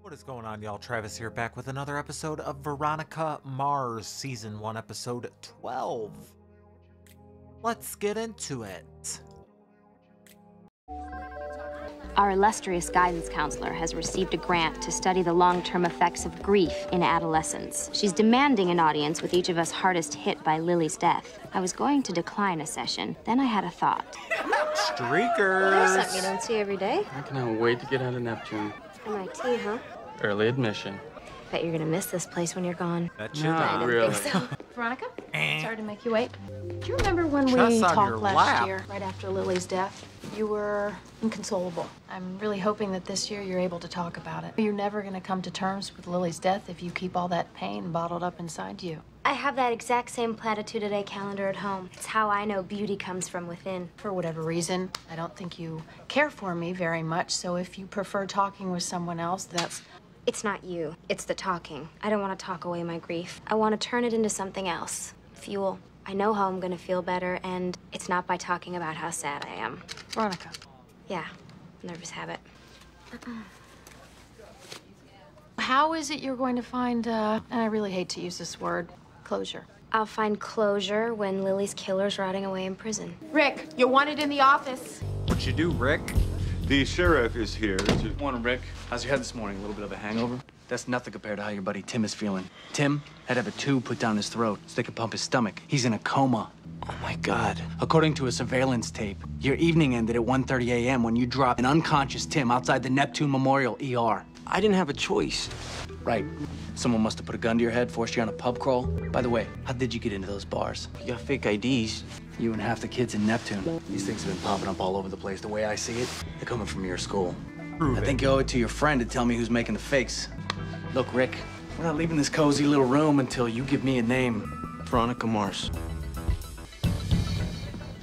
What is going on, y'all? Travis here, back with another episode of Veronica Mars, Season 1, Episode 12. Let's get into it. Our illustrious guidance counselor has received a grant to study the long-term effects of grief in adolescents. She's demanding an audience with each of us hardest hit by Lily's death. I was going to decline a session, then I had a thought. Streakers! There's something you don't see every day. I cannot wait to get out of Neptune. MIT, huh? Early admission. Bet you're gonna miss this place when you're gone. That shit. Not really. Veronica, sorry to make you wait. Do you remember when we Chest on your talked last lap. year, right after Lily's death? You were inconsolable. I'm really hoping that this year you're able to talk about it. You're never gonna come to terms with Lily's death if you keep all that pain bottled up inside you. I have that exact same platitude a day calendar at home. It's how I know beauty comes from within. For whatever reason, I don't think you care for me very much, so if you prefer talking with someone else, that's... It's not you, it's the talking. I don't want to talk away my grief. I want to turn it into something else. Fuel. I know how I'm gonna feel better, and it's not by talking about how sad I am. Veronica. Yeah, nervous habit. How is it you're going to find, and I really hate to use this word, closure? I'll find closure when Lily's killer's rotting away in prison. Rick, you're wanted in the office. What'd you do, Rick? The sheriff is here to... Morning, Rick. How's your head this morning? A little bit of a hangover? That's nothing compared to how your buddy Tim is feeling. Tim had to have a tube put down his throat so they could pump his stomach. He's in a coma. Oh, my God. According to a surveillance tape, your evening ended at 1:30 a.m. when you dropped an unconscious Tim outside the Neptune Memorial ER. I didn't have a choice. Right. Someone must have put a gun to your head, forced you on a pub crawl. By the way, how did you get into those bars? You got fake IDs. You and half the kids in Neptune. These things have been popping up all over the place. The way I see it, they're coming from your school. I think you owe it to your friend to tell me who's making the fakes. Look, Rick, we're not leaving this cozy little room until you give me a name. Veronica Mars.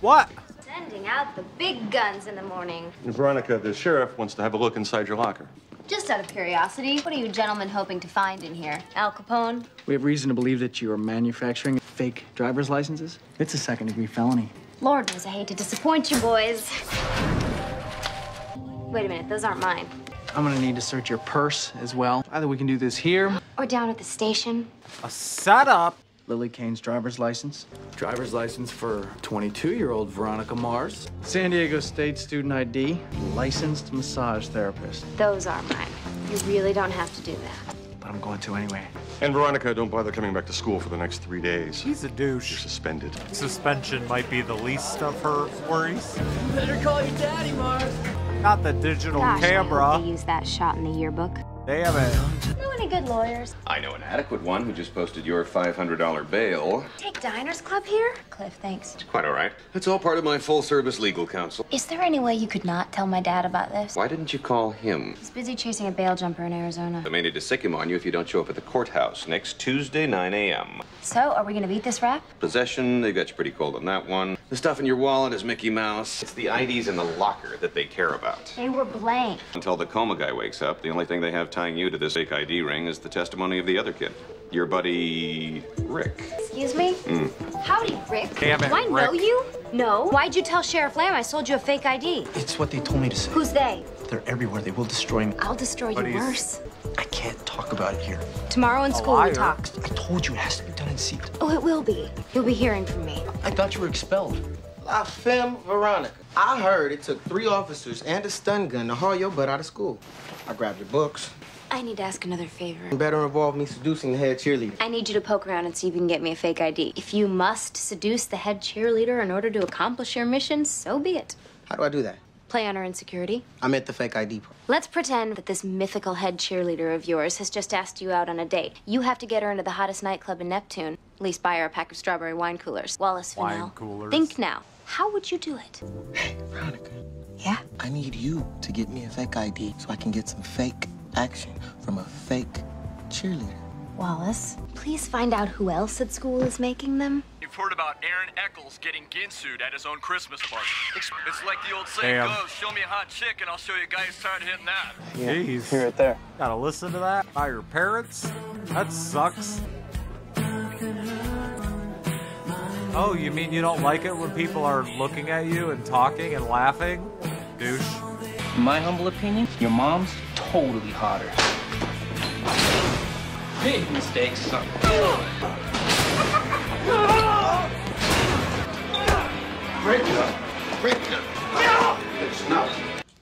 What? Sending out the big guns in the morning. Veronica, the sheriff wants to have a look inside your locker. Just out of curiosity, what are you gentlemen hoping to find in here? Al Capone? We have reason to believe that you are manufacturing fake driver's licenses. It's a second-degree felony. Lord knows I hate to disappoint you boys. Wait a minute, those aren't mine. I'm gonna need to search your purse as well. Either we can do this here. Or down at the station. A setup? Lily Kane's driver's license. Driver's license for 22-year-old Veronica Mars. San Diego State student ID. Licensed massage therapist. Those are mine. You really don't have to do that. But I'm going to anyway. And Veronica, don't bother coming back to school for the next 3 days. He's a You're douche. suspended. Suspension might be the least of her worries. Better call your daddy, Mars. Not the digital Gosh, I camera. hope they use that shot in the yearbook. Damn it. Know any good lawyers? I know an adequate one who just posted your $500 bail. Take Diners Club here? Cliff, thanks. It's quite all right. It's all part of my full-service legal counsel. Is there any way you could not tell my dad about this? Why didn't you call him? He's busy chasing a bail jumper in Arizona. I may need to sick him on you if you don't show up at the courthouse next Tuesday, 9 a.m. So, are we gonna beat this rap? Possession, they got you pretty cold on that one. The stuff in your wallet is Mickey Mouse. It's the IDs in the locker that they care about. They were blank. Until the coma guy wakes up, the only thing they have tying you to this fake ID ring is the testimony of the other kid. Your buddy, Rick. Excuse me? Howdy, Rick. Damn it, Do I know Rick. you? No. Why'd you tell Sheriff Lamb I sold you a fake ID? It's what they told me to say. Who's they? They're everywhere. They will destroy me. I'll destroy you But he's- worse. I can't talk about it here. Tomorrow in school liar. we talk. I told you it has to be done in secret. Oh, it will be. You'll be hearing from me. I thought you were expelled. La femme Veronica. I heard it took 3 officers and a stun gun to haul your butt out of school. I grabbed your books. I need to ask another favor. Better involve me seducing the head cheerleader. I need you to poke around and see if you can get me a fake ID. If you must seduce the head cheerleader in order to accomplish your mission, so be it. How do I do that? Play on her insecurity. I meant the fake ID part. Let's pretend that this mythical head cheerleader of yours has just asked you out on a date. You have to get her into the hottest nightclub in Neptune. At least buy her a pack of strawberry wine coolers. Wallace Wine Fennell. coolers. Think now. How would you do it? Hey, Veronica. Yeah? I need you to get me a fake ID so I can get some fake action from a fake cheerleader. Wallace, please find out who else at school is making them. You've heard about Aaron Eccles getting ginsued at his own Christmas party. It's like the old saying Damn. goes, show me a hot chick and I'll show you a guy who's tired of hitting that. Jeez. Here, right there. Gotta listen to that by your parents? That sucks. Oh, you mean you don't like it when people are looking at you and talking and laughing? Douche. In my humble opinion, your mom's totally hotter. Big mistakes. Break it up. Break it up. It's not.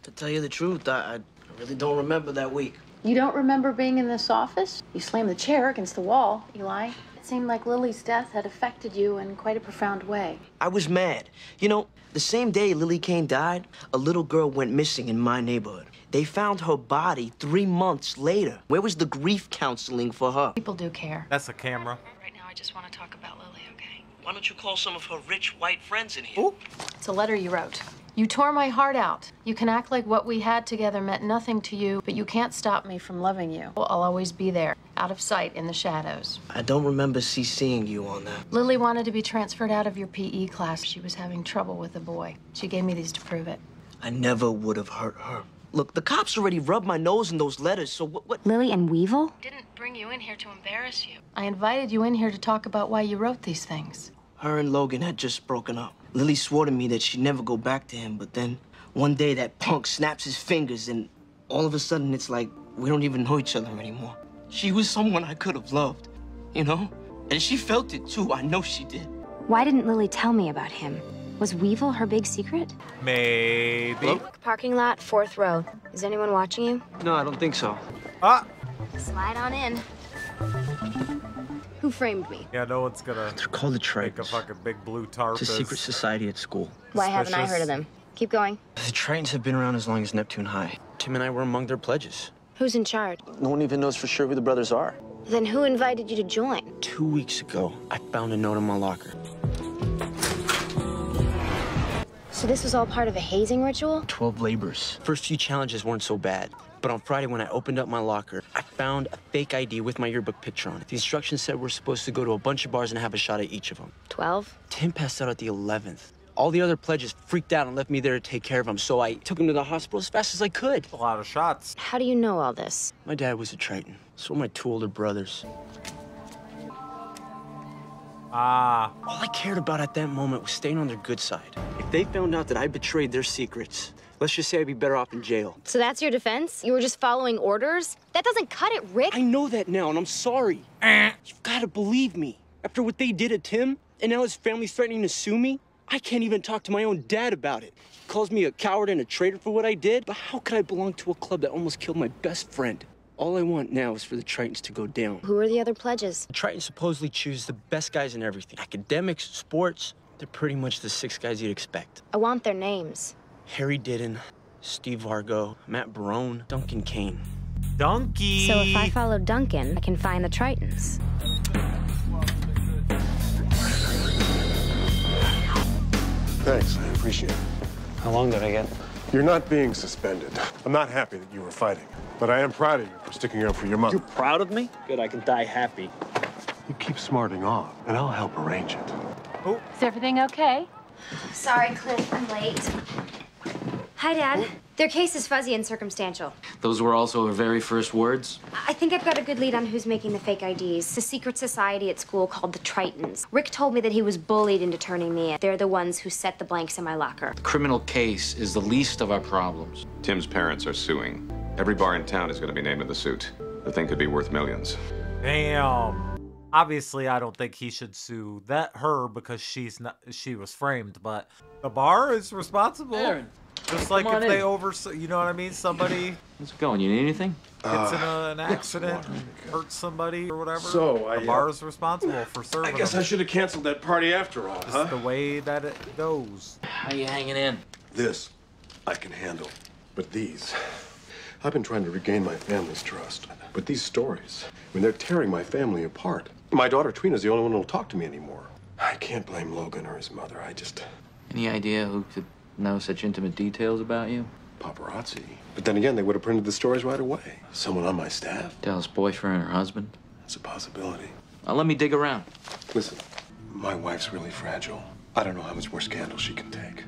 To tell you the truth, I really don't remember that week. You don't remember being in this office? You slammed the chair against the wall, Eli. It seemed like Lily's death had affected you in quite a profound way. I was mad. You know, the same day Lily Kane died, a little girl went missing in my neighborhood. They found her body 3 months later. Where was the grief counseling for her? People do care. That's a camera. Right now, I just want to talk about Lily, okay? Why don't you call some of her rich white friends in here? Ooh. It's a letter you wrote. You tore my heart out. You can act like what we had together meant nothing to you, but you can't stop me from loving you. I'll always be there, out of sight in the shadows. I don't remember CCing you on that. Lily wanted to be transferred out of your PE class. She was having trouble with a boy. She gave me these to prove it. I never would have hurt her. Look, the cops already rubbed my nose in those letters, so what? Lily and Weevil? Didn't bring you in here to embarrass you. I invited you in here to talk about why you wrote these things. Her and Logan had just broken up. Lily swore to me that she'd never go back to him, but then one day that punk snaps his fingers and all of a sudden it's like we don't even know each other anymore. She was someone I could have loved, you know? And she felt it too, I know she did. Why didn't Lily tell me about him? Was Weevil her big secret? Maybe. Hello? Parking lot, 4th row. Is anyone watching you? No, I don't think so. Ah! Slide on in. Who framed me? Yeah, no one's gonna They're called the make a Tritons. fucking big blue tarp. It's a secret society at school. Why haven't I Suspicious. heard of them? Keep going. The Tritons have been around as long as Neptune High. Tim and I were among their pledges. Who's in charge? No one even knows for sure who the brothers are. Then who invited you to join? 2 weeks ago, I found a note in my locker. So this was all part of a hazing ritual? 12 labors. First few challenges weren't so bad. But on Friday, when I opened up my locker, I found a fake ID with my yearbook picture on it. The instructions said we're supposed to go to a bunch of bars and have a shot at each of them. 12? Tim passed out at the 11th. All the other pledges freaked out and left me there to take care of him, so I took him to the hospital as fast as I could. A lot of shots. How do you know all this? My dad was a Triton. So were my 2 older brothers. Ah. All I cared about at that moment was staying on their good side. If they found out that I betrayed their secrets, let's just say I'd be better off in jail. So that's your defense? You were just following orders? That doesn't cut it, Rick. I know that now, and I'm sorry. You've got to believe me. After what they did to Tim, and now his family's threatening to sue me, I can't even talk to my own dad about it. He calls me a coward and a traitor for what I did, but how could I belong to a club that almost killed my best friend? All I want now is for the Tritons to go down. Who are the other pledges? The Tritons supposedly choose the best guys in everything. Academics, sports, they're pretty much the 6 guys you'd expect. I want their names. Harry Didden, Steve Vargo, Matt Barone, Duncan Kane. Donkey! So if I follow Duncan, I can find the Tritons. Thanks, I appreciate it. How long did I get? You're not being suspended. I'm not happy that you were fighting, but I am proud of you for sticking up for your mother. You're proud of me? Good, I can die happy. You keep smarting off, and I'll help arrange it. Oh. Is everything okay? Sorry, Cliff, I'm late. Hi, Dad. Their case is fuzzy and circumstantial. Those were also her very first words? I think I've got a good lead on who's making the fake IDs. It's a secret society at school called the Tritons. Rick told me that he was bullied into turning me in. They're the ones who set the blanks in my locker. The criminal case is the least of our problems. Tim's parents are suing. Every bar in town is going to be named in the suit. The thing could be worth millions. Damn. Obviously, I don't think he should sue her because she was framed, but the bar is responsible. Aaron, just like if they you know what I mean? Somebody how's it going? You need anything? gets in an accident, hurts somebody or whatever. So, the bar is responsible for serving I guess them. I should have canceled that party after all, It's the way that it goes. How you hanging in? This, I can handle. But these, I've been trying to regain my family's trust. But these stories, when they're tearing my family apart. My daughter Trina's the only one who'll talk to me anymore. I can't blame Logan or his mother. Any idea who could know such intimate details about you? Paparazzi. But then again, they would have printed the stories right away. Someone on my staff. Dell's boyfriend or husband? That's a possibility. Let me dig around. Listen, my wife's really fragile. I don't know how much more scandal she can take.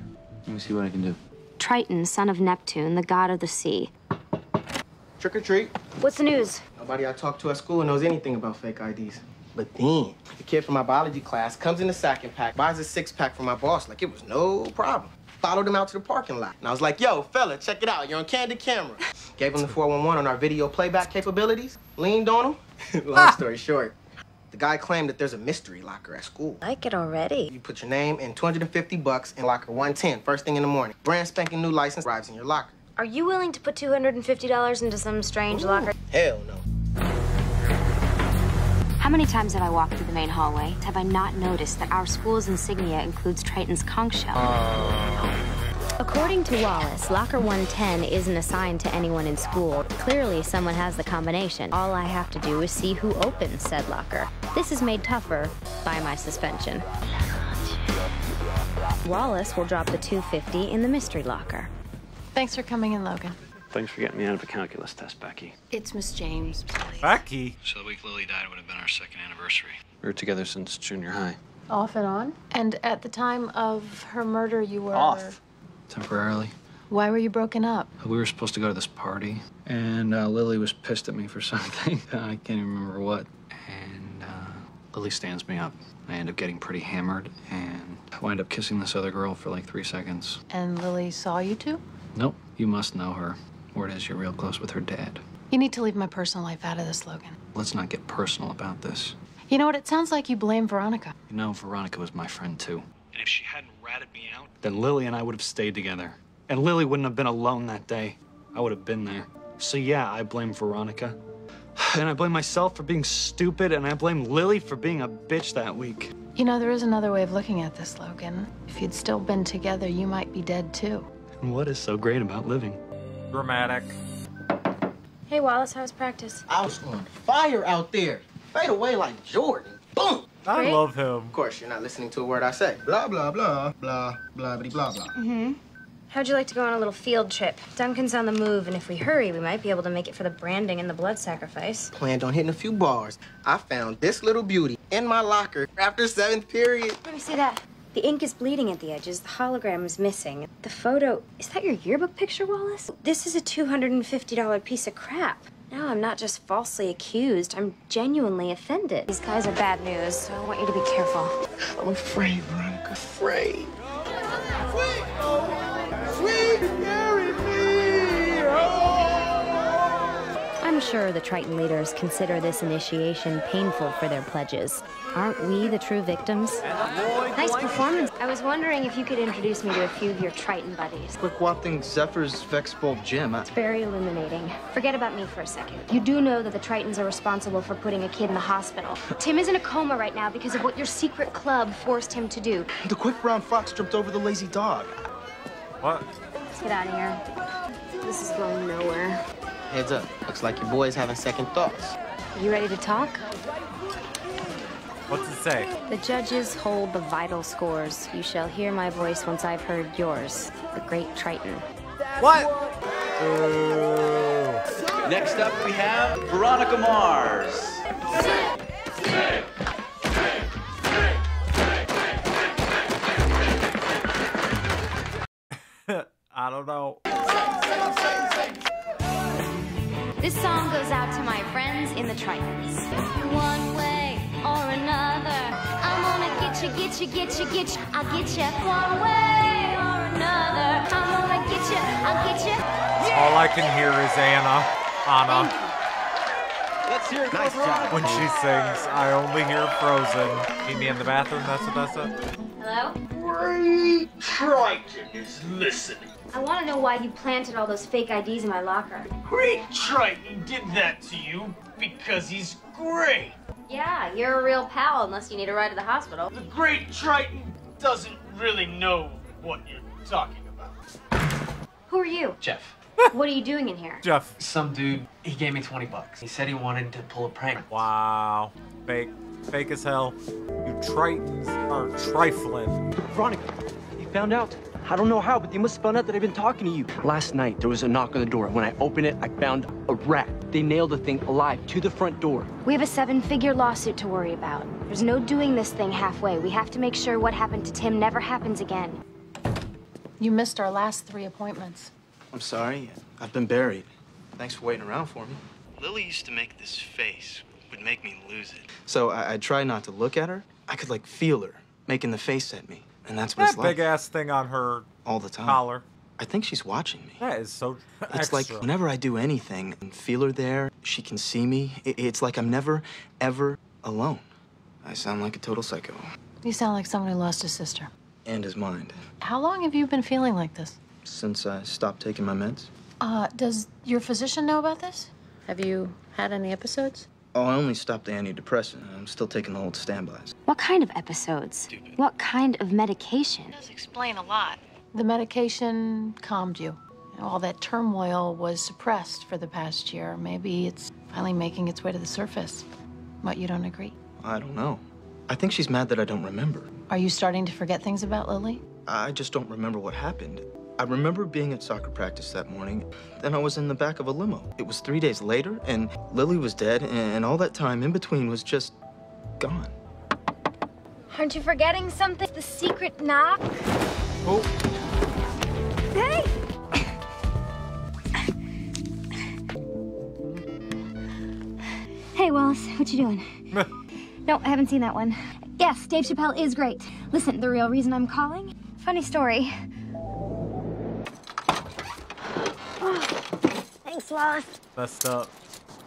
Let me see what I can do. Triton, son of Neptune, the god of the sea. Trick or treat. What's the news? Nobody I talk to at school knows anything about fake IDs. But then, the kid from my biology class comes in a sacking pack, buys a 6-pack from my boss like it was no problem. Followed him out to the parking lot. And I was like, yo, fella, check it out. You're on candid camera. Gave him the 411 on our video playback capabilities. Leaned on him. Long story short, the guy claimed that there's a mystery locker at school. Like it already. You put your name and $250 in locker 110 first thing in the morning. Brand spanking new license arrives in your locker. Are you willing to put $250 into some strange locker? Hell no. How many times have I walked through the main hallway? Have I not noticed that our school's insignia includes Triton's conch shell? According to Wallace, locker 110 isn't assigned to anyone in school. Clearly, someone has the combination. All I have to do is see who opens said locker. This is made tougher by my suspension. Wallace will drop the $250 in the mystery locker. Thanks for coming in, Logan. Thanks for getting me out of a calculus test, Becky. It's Miss James. Becky? So the week Lily died would have been our second anniversary. We were together since junior high. Off and on? And at the time of her murder, you were... Off. Temporarily. Why were you broken up? We were supposed to go to this party, and Lily was pissed at me for something. I can't even remember what. And Lily stands me up. I end up getting pretty hammered, and I wind up kissing this other girl for like 3 seconds. And Lily saw you two? Nope. You must know her. Word is you're real close with her dad. You need to leave my personal life out of this, Logan. Let's not get personal about this. You know what? It sounds like you blame Veronica. You know, Veronica was my friend, too. And if she hadn't ratted me out, then Lily and I would have stayed together. And Lily wouldn't have been alone that day. I would have been there. So yeah, I blame Veronica. And I blame myself for being stupid, and I blame Lily for being a bitch that week. You know, there is another way of looking at this, Logan. If you'd still been together, you might be dead, too. And what is so great about living? Dramatic. Hey, Wallace, how's practice? I was on fire out there. Fade away like Jordan. Boom! I Great. love him. Of course, you're not listening to a word I say. Blah, blah, blah, blah, blah, blah, blah, blah. Mm-hmm. How'd you like to go on a little field trip? Duncan's on the move, and if we hurry, we might be able to make it for the branding and the blood sacrifice. Planned on hitting a few bars. I found this little beauty in my locker after 7th period. Let me see that. The ink is bleeding at the edges. The hologram is missing. The photo... Is that your yearbook picture, Wallace? This is a $250 piece of crap. Now I'm not just falsely accused. I'm genuinely offended. These guys are bad news, so I want you to be careful. I'm afraid, Veronica. Afraid. Sweet, marry me. Oh. I'm sure the Triton leaders consider this initiation painful for their pledges. Aren't we the true victims? Nice performance. I was wondering if you could introduce me to a few of your Triton buddies. Quick whopping Zephyr's Vexbolt Gym. It's very illuminating. Forget about me for a second. You do know that the Tritons are responsible for putting a kid in the hospital. Tim is in a coma right now because of what your secret club forced him to do. The quick brown fox tripped over the lazy dog. What? Let's get out of here. This is going nowhere. Heads up. Looks like your boy's having second thoughts. You ready to talk? What's it say? The judges hold the vital scores. You shall hear my voice once I've heard yours, the great Triton. What? Next up, we have Veronica Mars. I don't know. This song goes out to my friends in the Tritons. One way or another, I'm gonna get you. I'll get you. One way or another, I'm gonna get you. I'll get you. All I can hear is Anna. Let's hear it for Nice job. When she sings, I only hear Frozen. Meet me in the bathroom, that's what that said? Hello? Great Triton is listening. I want to know why you planted all those fake IDs in my locker. Great Triton did that to you because he's great. Yeah, you're a real pal unless you need a ride to the hospital. The Great Triton doesn't really know what you're talking about. Who are you? Jeff. What are you doing in here? Jeff. Some dude, he gave me $20. He said he wanted to pull a prank. Wow. Fake. Fake as hell. You Tritons are trifling. Veronica, you found out. I don't know how, but they must have found out that I've been talking to you. Last night, there was a knock on the door. When I opened it, I found a rat. They nailed the thing alive to the front door. We have a 7-figure lawsuit to worry about. There's no doing this thing halfway. We have to make sure what happened to Tim never happens again. You missed our last 3 appointments. I'm sorry. I've been buried. Thanks for waiting around for me. Lily used to make this face. Would make me lose it. So I tried not to look at her. I could, like, feel her making the face at me. And that's what's That big ass thing on her all the time. collar. I think she's watching me. That is so It's extra. like whenever I do anything and feel her there, she can see me. It's like I'm never, ever alone. I sound like a total psycho. You sound like someone who lost his sister. And his mind. How long have you been feeling like this? Since I stopped taking my meds. Does your physician know about this? Have you had any episodes? Oh, I only stopped the antidepressant. I'm still taking the old standbys. What kind of episodes? What kind of medication? It does explain a lot. The medication calmed you. All that turmoil was suppressed for the past year. Maybe it's finally making its way to the surface. What, you don't agree? I don't know. I think she's mad that I don't remember. Are you starting to forget things about Lily? I just don't remember what happened. I remember being at soccer practice that morning. Then I was in the back of a limo. It was 3 days later, and Lily was dead, and all that time in between was just gone. Aren't you forgetting something? The secret knock? Oh. Hey! Hey, Wallace, what you doing? No, I haven't seen that one. Yes, Dave Chappelle is great. Listen, the real reason I'm calling? Funny story. Thanks, Wallace. Messed up.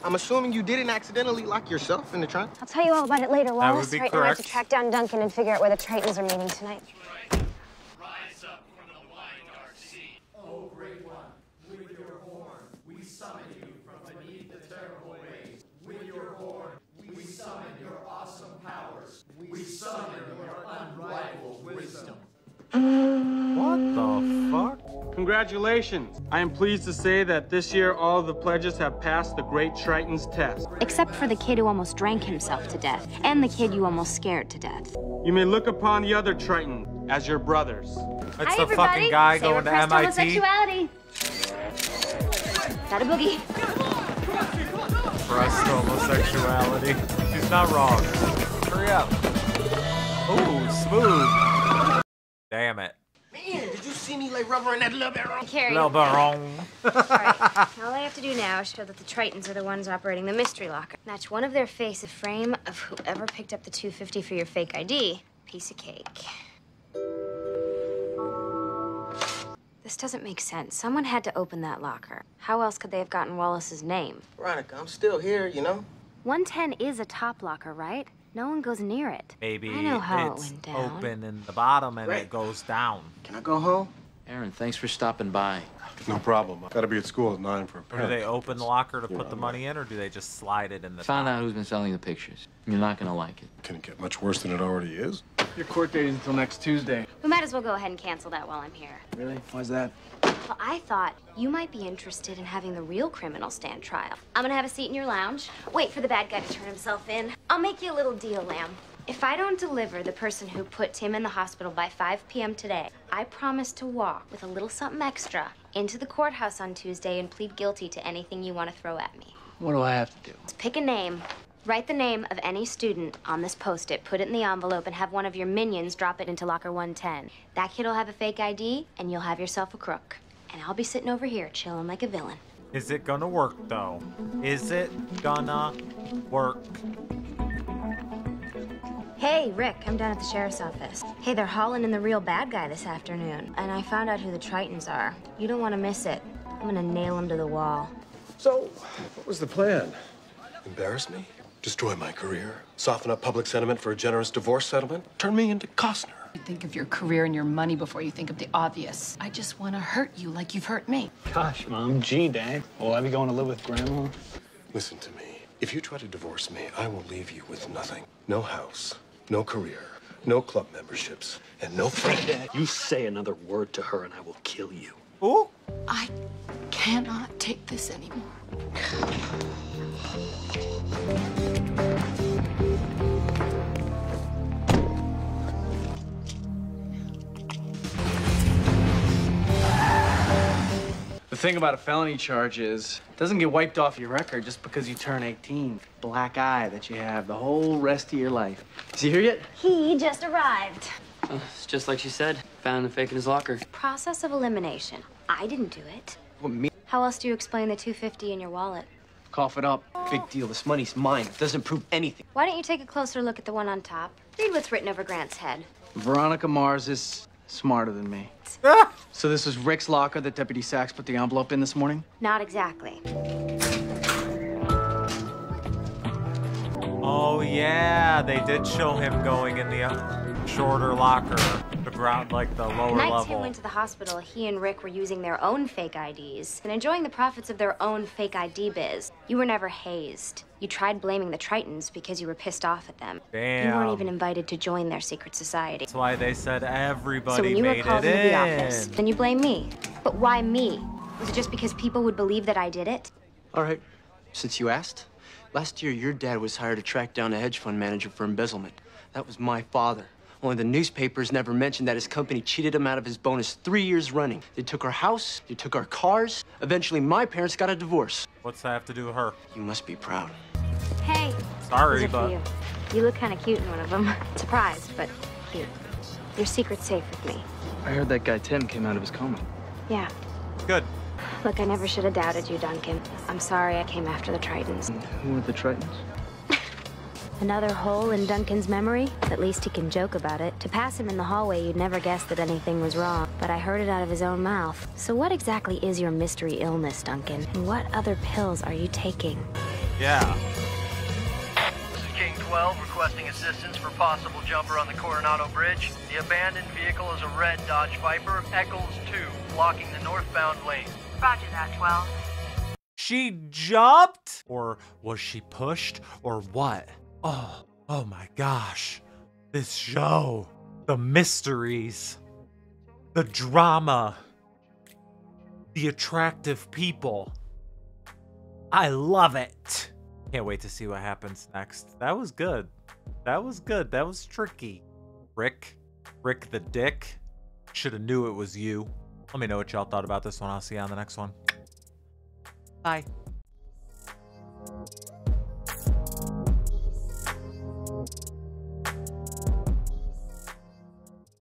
I'm assuming you didn't accidentally lock yourself in the trunk? I'll tell you all about it later, Wallace. be Right now I have to correct. track down Duncan and figure out where the Tritons are meeting tonight. Rise up from the wide dark sea. Oh, great one, with your horn, we summon you from beneath the terrible waves. With your horn, we summon your awesome powers. We summon your unrivaled wisdom. What the fuck? Congratulations. I am pleased to say that this year all of the pledges have passed the Great Tritons test. Except for the kid who almost drank himself to death, and the kid you almost scared to death. You may look upon the other Triton as your brothers. That's the fucking guy going to MIT. Homosexuality. Got a boogie. Pressed homosexuality. She's not wrong. Hurry up. Ooh, smooth. Damn it. Man, did you see me lay rubber in that little barrel? Carrie. Little baron. Alright, all I have to do now is show that the Tritons are the ones operating the mystery locker. Match one of their face a frame of whoever picked up the $250 for your fake ID. Piece of cake. This doesn't make sense. Someone had to open that locker. How else could they have gotten Wallace's name? Veronica, I'm still here, you know? 110 is a top locker, right? No one goes near it. Maybe I know how it's it went down. open in the bottom and Right. it goes down. Can I go home? Aaron, thanks for stopping by. No problem. I've got to be at school at 9 for a Or do parent. they open the locker to put the money in, or do they just slide it in the Found top? out who's been selling the pictures. You're not gonna like it. Can it get much worse than it already is? Your court date is until next Tuesday. We might as well go ahead and cancel that while I'm here. Really? Why's that? Well, I thought you might be interested in having the real criminal stand trial. I'm gonna have a seat in your lounge. Wait for the bad guy to turn himself in. I'll make you a little deal, Lamb. If I don't deliver the person who put Tim in the hospital by 5 p.m. today, I promise to walk with a little something extra into the courthouse on Tuesday and plead guilty to anything you want to throw at me. What do I have to do? Just pick a name. Write the name of any student on this Post-it, put it in the envelope, and have one of your minions drop it into locker 110. That kid will have a fake ID, and you'll have yourself a crook. And I'll be sitting over here chilling like a villain. Is it gonna work, though? Is it gonna work? Hey, Rick, I'm down at the sheriff's office. Hey, they're hauling in the real bad guy this afternoon, and I found out who the Tritons are. You don't want to miss it. I'm gonna nail him to the wall. So, what was the plan? Embarrass me? Destroy my career? Soften up public sentiment for a generous divorce settlement? Turn me into Costner? You think of your career and your money before you think of the obvious. I just want to hurt you like you've hurt me. Gosh, Mom, gee, Dad. Will I be going to live with Grandma? Listen to me. If you try to divorce me, I will leave you with nothing. No house, no career, no club memberships, and no friend. You say another word to her and I will kill you. Ooh. I cannot take this anymore. The thing about a felony charge is, it doesn't get wiped off your record just because you turn 18. Black eye that you have the whole rest of your life. Is he here yet? He just arrived. It's just like she said. Found the fake in his locker. Process of elimination. I didn't do it. What, me? How else do you explain the $250 in your wallet? Cough it up. Big deal. This money's mine. It doesn't prove anything. Why don't you take a closer look at the one on top? Read what's written over Grant's head. Veronica Mars is smarter than me. So this was Rick's locker that Deputy Sachs put the envelope in this morning? Not exactly. Oh yeah, they did show him going in the shorter locker, the ground, like the lower Nights level. Tim went to the hospital, he and Rick were using their own fake IDs and enjoying the profits of their own fake ID biz. You were never hazed. You tried blaming the Tritons because you were pissed off at them. Damn. You weren't even invited to join their secret society. That's why they said everybody So when you were made called it into the in. office, then you blame me. But why me? Was it just because people would believe that I did it? All right, since you asked, last year your dad was hired to track down a hedge fund manager for embezzlement. That was my father. Only the newspapers never mentioned that his company cheated him out of his bonus 3 years running. They took our house, they took our cars. Eventually, my parents got a divorce. What's that have to do with her? You must be proud. Hey. Sorry, these are for but... you. You look kind of cute in one of them. Surprised, but cute. Your secret's safe with me. I heard that guy Tim came out of his coma. Yeah. Good. Look, I never should have doubted you, Duncan. I'm sorry I came after the Tritons. Who are the Tritons? Another hole in Duncan's memory? At least he can joke about it. To pass him in the hallway, you'd never guess that anything was wrong. But I heard it out of his own mouth. So what exactly is your mystery illness, Duncan? And what other pills are you taking? Yeah. This is King 12 requesting assistance for possible jumper on the Coronado Bridge. The abandoned vehicle is a red Dodge Viper, Eccles 2, blocking the northbound lane. Roger that, 12. She jumped? Or was she pushed? Or what? Oh my gosh. This show. The mysteries. The drama. The attractive people. I love it. Can't wait to see what happens next. That was good. That was good. That was tricky. Rick the dick. Should have knew it was you. Let me know what y'all thought about this one. I'll see you on the next one. Bye.